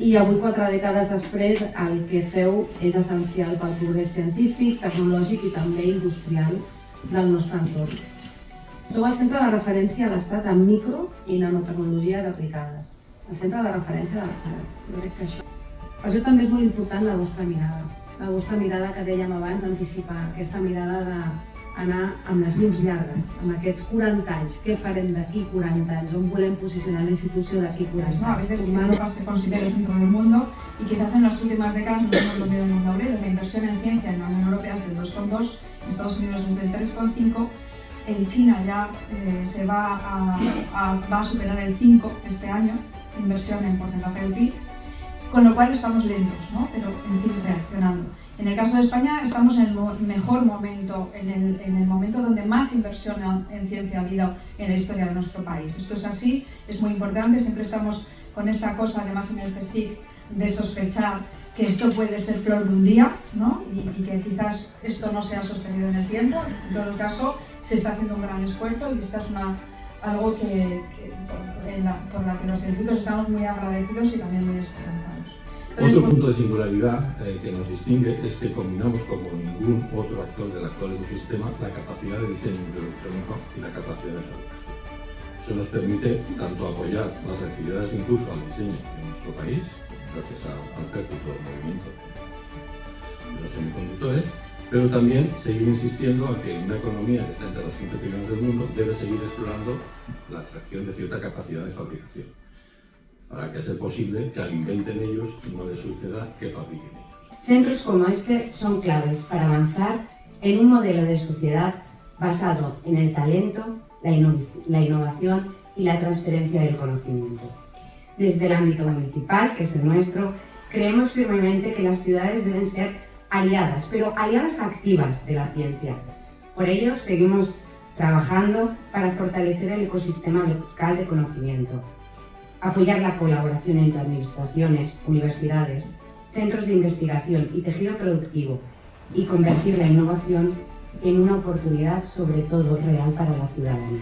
I avui, 4 dècades després, el que feu és essencial pel progrés científic, tecnològic i també industrial del nostre entorn. Sou el centre de referència a l'Estat en micro i nanotecnologies aplicades. El centre de referència de l'Estat. Jo crec que això... Per això també és molt important la vostra mirada. La vostra mirada que dèiem abans d'anticipar, aquesta mirada d'anar amb les llums llargues, amb aquests 40 anys. Què farem d'aquí 40 anys? On volem posicionar la institució d'aquí 40 anys? A veces Europa se considera el centro del mundo y quizás en las últimas décadas nos hemos dormido en un laurel. La inversión en ciencia en la Unión Europea es del 2,2, en Estados Unidos es del 3,5, en China ya se va a superar el 5 este año, inversión en porcentaje del PIB, con lo cual estamos lentos, ¿no? Pero en fin, reaccionando. En el caso de España estamos en el mejor momento, en el momento donde más inversión en ciencia ha habido en la historia de nuestro país. Esto es así, es muy importante, siempre estamos con esta cosa, además en el CSIC, de sospechar que esto puede ser flor de un día, ¿no? Y que quizás esto no sea sostenido en el tiempo. En todo caso, se está haciendo un gran esfuerzo y esta es algo por la que los científicos estamos muy agradecidos y también muy esperanzados. Entonces, otro punto de singularidad que nos distingue es que combinamos como ningún otro actor del actual ecosistema la capacidad de diseño electrónico y la capacidad de fabricación. Eso nos permite tanto apoyar las actividades de impulso al diseño en nuestro país, gracias al perpetuo movimiento de los semiconductores, pero también seguir insistiendo a que una economía que está entre las 5 primeras del mundo debe seguir explorando la atracción de cierta capacidad de fabricación, para que sea posible que al inventen ellos no les suceda que fabriquen ellos. Centros como este son claves para avanzar en un modelo de sociedad basado en el talento, la innovación y la transferencia del conocimiento. Desde el ámbito municipal, que es el nuestro, creemos firmemente que las ciudades deben ser aliadas, pero aliadas activas de la ciencia. Por ello, seguimos trabajando para fortalecer el ecosistema local de conocimiento, apoyar la colaboración entre administraciones, universidades, centros de investigación y tejido productivo y convertir la innovación en una oportunidad sobre todo real para la ciudadanía.